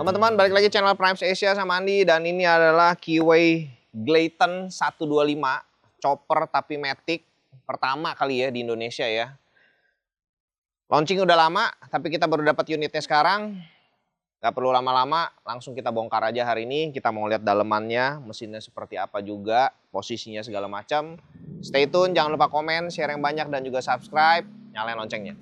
Teman-teman, balik lagi channel Primes Asia sama Andi, dan ini adalah Keyway Glayton 125 chopper tapi matic pertama kali ya di Indonesia ya. Launching udah lama, tapi kita baru dapat unitnya sekarang. Gak perlu lama-lama, langsung kita bongkar aja hari ini. Kita mau lihat dalemannya, mesinnya seperti apa juga, posisinya segala macam. Stay tune, jangan lupa komen, share yang banyak dan juga subscribe, nyalain loncengnya.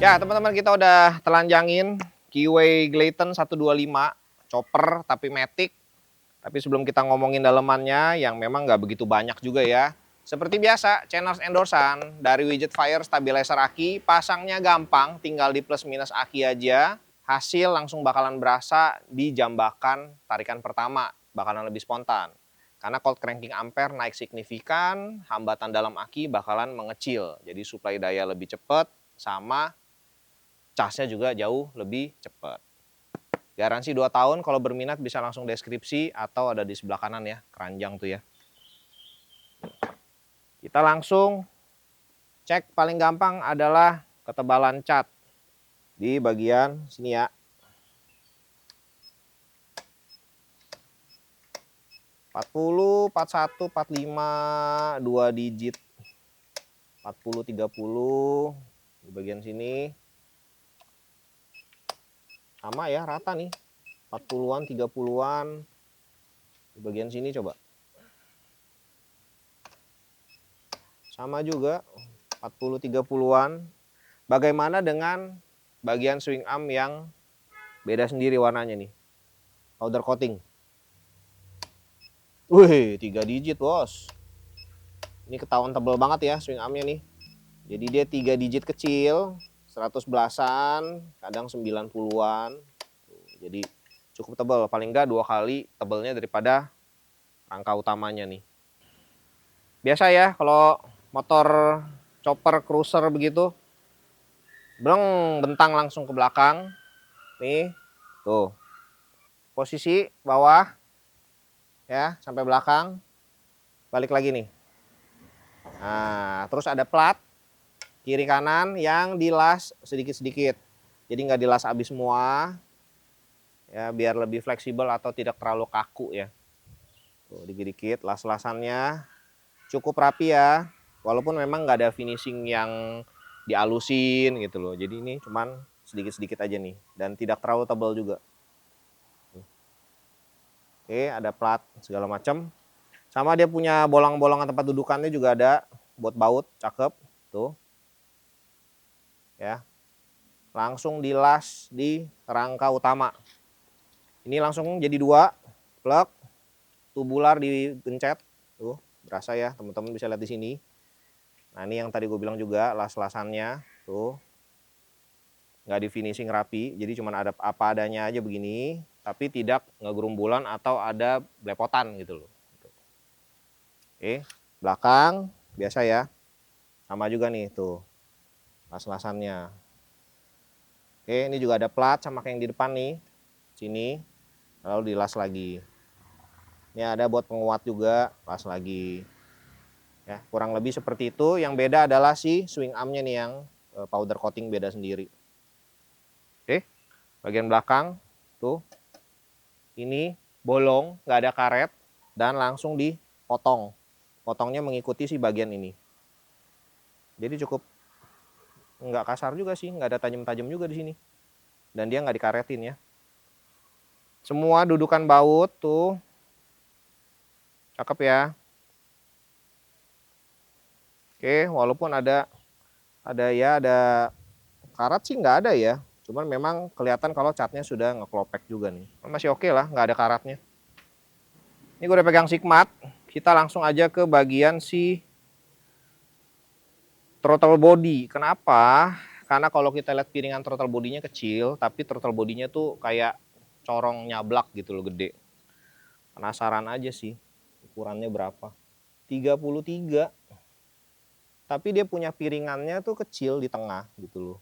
Ya teman-teman, kita udah telanjangin Keyway Glayton 125 chopper tapi matic. Tapi sebelum kita ngomongin dalemannya yang memang nggak begitu banyak juga ya. Seperti biasa, channel endorsan dari Widget Fire Stabilizer aki. Pasangnya gampang, tinggal di plus minus aki aja. Hasil langsung bakalan berasa di jambakan tarikan pertama, bakalan lebih spontan. Karena cold cranking ampere naik signifikan, hambatan dalam aki bakalan mengecil. Jadi suplai daya lebih cepat, sama casnya juga jauh lebih cepat. Garansi 2 tahun, kalau berminat bisa langsung deskripsi atau ada di sebelah kanan ya, keranjang tuh ya. Kita langsung cek, paling gampang adalah ketebalan cat di bagian sini ya. 40, 41, 45, 2 digit. 40, 30 di bagian sini. Sama ya, rata nih. 40-an, 30-an. Di bagian sini coba. Sama juga, 40, 30-an. Bagaimana dengan bagian swing arm yang beda sendiri warnanya nih? Powder coating. Wih, 3 digit bos. Ini ketahuan tebel banget ya swing armnya nih. Jadi dia 3 digit kecil. 100 belasan, kadang 90-an. Jadi cukup tebal, paling enggak 2 kali tebelnya daripada rangka utamanya nih. Biasa ya kalau motor chopper cruiser begitu, bentang langsung ke belakang. Nih, tuh. Posisi bawah, ya, sampai belakang. Balik lagi nih. Nah, terus ada plat kiri kanan yang dilas sedikit-sedikit. Jadi nggak dilas habis semua. Ya, biar lebih fleksibel atau tidak terlalu kaku ya. Tuh, dikit-dikit las-lasannya cukup rapi ya. Walaupun memang nggak ada finishing yang dialusin gitu loh. Jadi ini cuman sedikit-sedikit aja nih dan tidak terlalu tebal juga. Oke, ada plat segala macam. Sama dia punya bolong-bolongan tempat dudukannya juga ada buat baut, cakep tuh. Ya. Langsung dilas di rangka utama. Ini langsung jadi 2 plug tubular dipencet tuh, berasa ya, teman-teman bisa lihat di sini. Nah, ini yang tadi gue bilang juga las-lasannya tuh. Nggak di finishing rapi, jadi cuma ada apa adanya aja begini, tapi tidak ngegerumbulan atau ada belepotan gitu loh. Oke, belakang biasa ya, sama juga nih tuh las-lasannya. Oke, ini juga ada plat sama kayak yang di depan nih, sini, lalu dilas lagi. Ini ada buat penguat juga, las lagi. Ya, kurang lebih seperti itu. Yang beda adalah si swing armnya nih yang powder coating beda sendiri. Oke, bagian belakang tuh ini bolong, nggak ada karet dan langsung dipotong. Potongnya mengikuti si bagian ini. Jadi cukup nggak kasar juga sih, nggak ada tajam-tajam juga di sini. Dan dia nggak dikaretin ya. Semua dudukan baut tuh cakep ya. Oke, walaupun ada karat sih nggak ada ya. Cuman memang kelihatan kalau catnya sudah ngeklopek juga nih. Masih oke lah, nggak ada karatnya. Ini gue udah pegang Sigmat. Kita langsung aja ke bagian si throttle body. Kenapa? Karena kalau kita lihat piringan throttle bodinya kecil, tapi throttle bodinya tuh kayak corong nyablak gitu loh, gede. Penasaran aja sih ukurannya berapa. 33. Tapi dia punya piringannya tuh kecil di tengah gitu loh.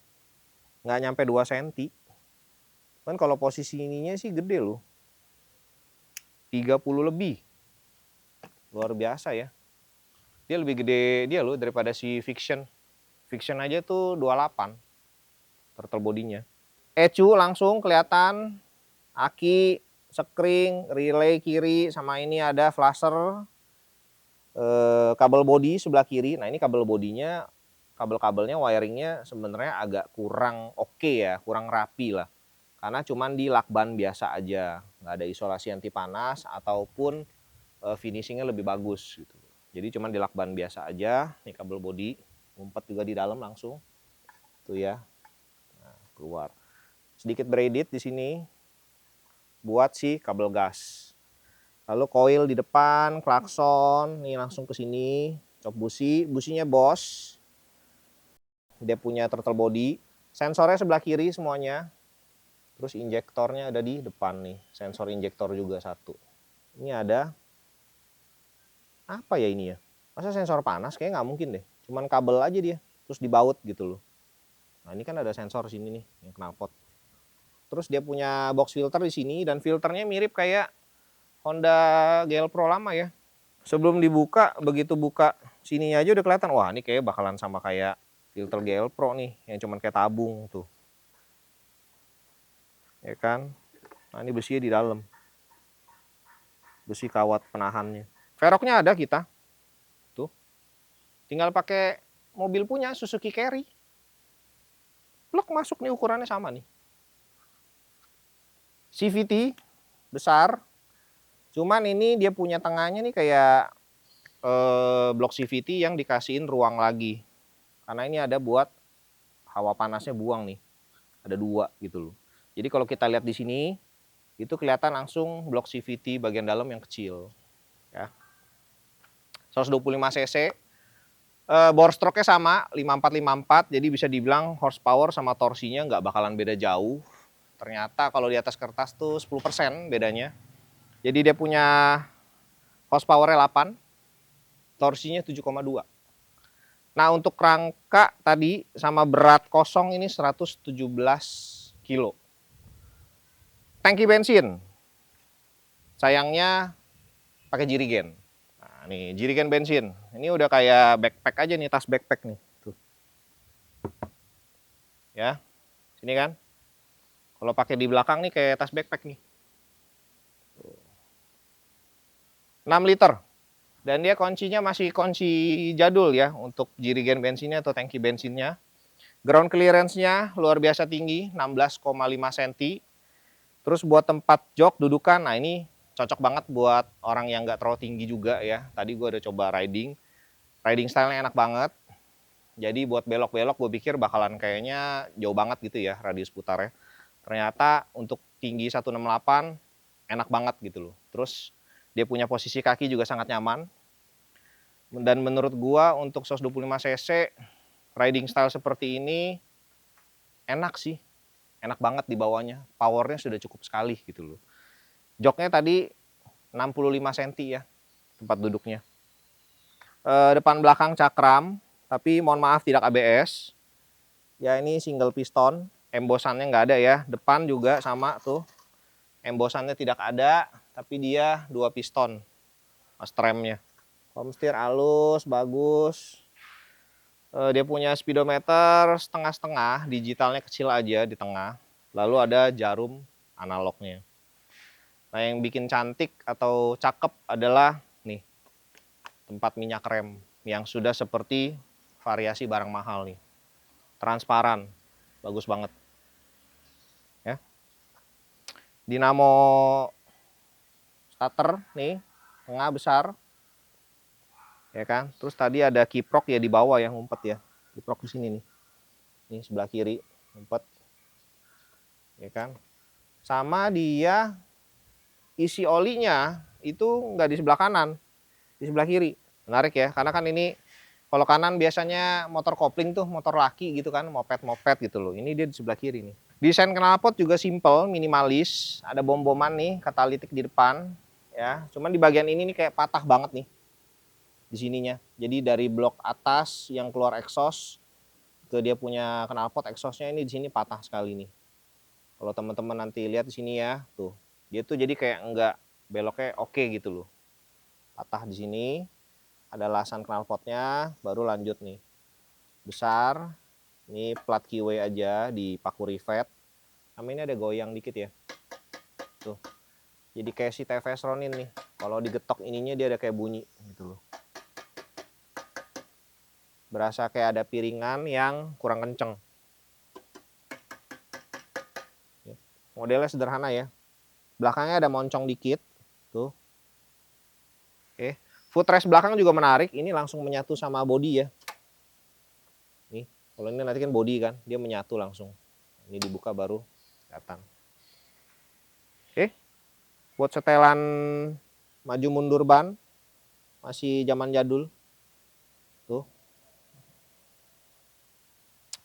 Nggak nyampe 2 cm. Kan kalau posisi ininya sih gede loh. 30 lebih. Luar biasa ya. Dia lebih gede dia loh daripada si Fiction. Fiction aja tuh 28 turtle bodinya. ECU langsung kelihatan, aki, sekring, relay kiri, sama ini ada flasher, kabel body sebelah kiri. Nah, ini kabel bodinya, kabel-kabelnya wiringnya sebenarnya agak kurang oke ya, kurang rapi lah. Karena cuman di lakban biasa aja, nggak ada isolasi anti panas ataupun finishingnya lebih bagus gitu. Jadi cuman di lakban biasa aja. Nih kabel body, ngumpet juga di dalam langsung. Tuh ya. Nah, keluar. Sedikit braided di sini buat si kabel gas. Lalu coil di depan, klakson, nih langsung ke sini. Cop busi, businya Bosch. Dia punya throttle body. Sensornya sebelah kiri semuanya. Terus injektornya ada di depan nih. Sensor injektor juga satu. Ini ada apa ya ini ya? Masa sensor panas? Kayaknya nggak mungkin deh. Cuman kabel aja dia, terus dibaut gitu loh. Nah, ini kan ada sensor sini nih yang knalpot. Terus dia punya box filter di sini dan filternya mirip kayak Honda GL Pro lama ya. Sebelum dibuka, begitu buka sininya aja udah kelihatan, wah ini kayak bakalan sama kayak filter GL Pro nih, yang cuman kayak tabung tuh. Ya kan? Nah, ini besinya di dalam. Besi kawat penahannya. Velgnya ada kita. Tuh. Tinggal pakai mobil punya Suzuki Carry. Blok masuk nih, ukurannya sama nih. CVT besar. Cuman ini dia punya tengahnya nih kayak blok CVT yang dikasihin ruang lagi. Karena ini ada buat hawa panasnya buang nih. Ada 2 gitu loh. Jadi kalau kita lihat di sini, itu kelihatan langsung blok CVT bagian dalam yang kecil. Ya. 125 cc. Bore stroke-nya sama, 5454, jadi bisa dibilang horsepower sama torsinya nggak bakalan beda jauh. Ternyata kalau di atas kertas tuh 10% bedanya. Jadi dia punya horsepower-nya 8, torsinya 7,2. Nah, untuk rangka tadi sama berat kosong ini 117 kilo. Tangki bensin, sayangnya pakai jirigen. Nah, nih jirigen bensin. Ini udah kayak backpack aja nih, tas backpack nih. Tuh. Ya, sini kan. Kalau pakai di belakang nih kayak tas backpack nih. 6 liter. Dan dia kuncinya masih kunci jadul ya untuk jirigen bensinnya atau tangki bensinnya. Ground clearance-nya luar biasa tinggi, 16,5 cm. Terus buat tempat jok dudukan, nah ini cocok banget buat orang yang nggak terlalu tinggi juga ya. Tadi gue udah coba riding style-nya enak banget. Jadi buat belok-belok gue pikir bakalan kayaknya jauh banget gitu ya radius putarnya. Ternyata untuk tinggi 168 enak banget gitu loh. Terus dia punya posisi kaki juga sangat nyaman. Dan menurut gua untuk 125 cc riding style seperti ini enak sih. Enak banget di bawahnya. Powernya sudah cukup sekali gitu loh. Joknya tadi 65 cm ya tempat duduknya. Depan belakang cakram, tapi mohon maaf tidak ABS. Ya ini single piston, embosannya nggak ada ya. Depan juga sama tuh, embosannya tidak ada, tapi dia 2 piston mas remnya. Homesteer halus, bagus. Dia punya speedometer setengah-setengah, digitalnya kecil aja di tengah. Lalu ada jarum analognya. Nah yang bikin cantik atau cakep adalah nih tempat minyak rem yang sudah seperti variasi barang mahal nih. Transparan, bagus banget. Ya. Dinamo starter nih, tengah besar. Ya kan? Terus tadi ada kiprok ya di bawah yang ngumpet ya. Kiprok di sini nih. Nih sebelah kiri ngumpet. Ya kan? Sama dia isi olinya itu nggak di sebelah kanan, di sebelah kiri. Menarik ya, karena kan ini kalau kanan biasanya motor kopling tuh, motor laki gitu kan, moped-moped gitu loh. Ini dia di sebelah kiri nih. Desain knalpot juga simple, minimalis. Ada bom-boman nih, katalitik di depan. Ya, cuman di bagian ini nih kayak patah banget nih di sininya. Jadi dari blok atas yang keluar exhaust ke dia punya knalpot exhaustnya ini di sini patah sekali nih. Kalau teman-teman nanti lihat di sini ya, tuh. Dia tuh jadi kayak enggak beloknya oke gitu loh. Patah di sini, ada lasan knalpotnya, baru lanjut nih. Besar, ini plat QW aja di paku rivet. Sama ini ada goyang dikit ya. Tuh. Jadi kayak si TVS Ronin nih. Kalau digetok ininya dia ada kayak bunyi gitu loh. Berasa kayak ada piringan yang kurang kenceng. Modelnya sederhana ya. Belakangnya ada moncong dikit. Tuh. Oke. Footrest belakang juga menarik. Ini langsung menyatu sama bodi ya. Nih, kalau ini nanti kan bodi kan, dia menyatu langsung. Ini dibuka baru kelihatan. Oke. Buat setelan maju mundur ban masih zaman jadul. Tuh.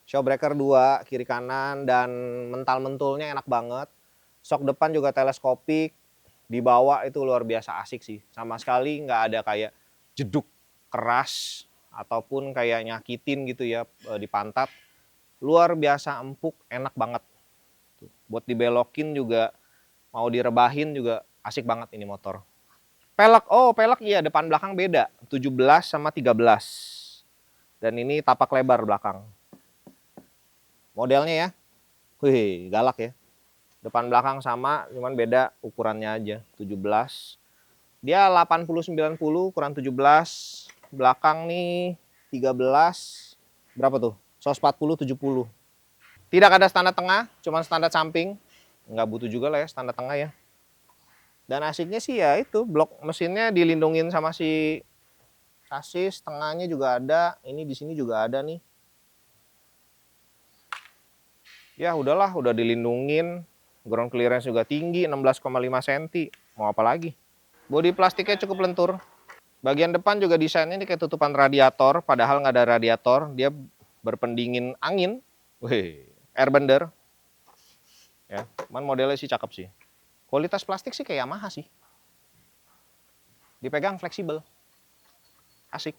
Showbreaker 2 kiri kanan dan mental-mentulnya enak banget. Sok depan juga teleskopik. Di bawah itu luar biasa asik sih. Sama sekali nggak ada kayak jeduk keras ataupun kayak nyakitin gitu ya di pantat. Luar biasa empuk, enak banget. Buat dibelokin juga mau direbahin juga asik banget ini motor. Pelek, oh pelek iya depan belakang beda. 17 sama 13. Dan ini tapak lebar belakang. Modelnya ya, wih galak ya. Depan belakang sama, cuman beda ukurannya aja. 17. Dia 80-90, ukuran 17. Belakang nih 13. Berapa tuh? 140-70. Tidak ada standar tengah, cuman standar samping. Nggak butuh juga lah ya standar tengah ya. Dan asiknya sih ya itu, blok mesinnya dilindungin sama si sasis, tengahnya juga ada. Ini di sini juga ada nih. Ya udahlah, udah dilindungin. Ground clearance juga tinggi, 16,5 cm. Mau apa lagi? Bodi plastiknya cukup lentur. Bagian depan juga desainnya ini kayak tutupan radiator, padahal nggak ada radiator. Dia berpendingin angin. Wih, airbender. Ya, cuman modelnya sih cakep sih. Kualitas plastik sih kayak Yamaha sih. Dipegang fleksibel. Asik.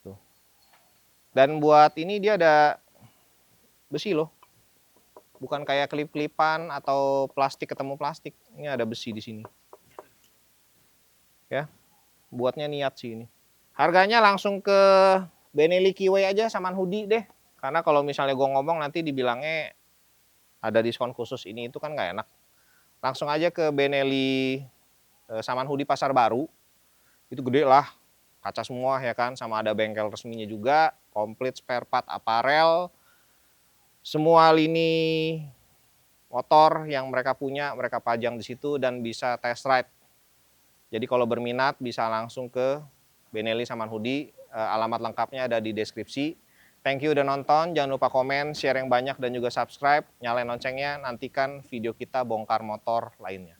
Tuh. Dan buat ini dia ada besi loh. Bukan kayak kelip-kelipan atau plastik ketemu plastik. Ini ada besi di sini. Ya. Buatnya niat sih ini. Harganya langsung ke Benelli Kiway aja Saman Hoodie deh. Karena kalau misalnya gue ngomong nanti dibilangnya ada diskon khusus ini itu kan nggak enak. Langsung aja ke Benelli Saman Hoodie Pasar Baru. Itu gede lah. Kaca semua ya kan. Sama ada bengkel resminya juga. Komplit spare part aparel. Semua lini motor yang mereka punya, mereka pajang di situ dan bisa test ride. Jadi kalau berminat bisa langsung ke Benelli Saman Hoodie. Alamat lengkapnya ada di deskripsi. Thank you udah nonton. Jangan lupa komen, share yang banyak dan juga subscribe. Nyalain loncengnya. Nantikan video kita bongkar motor lainnya.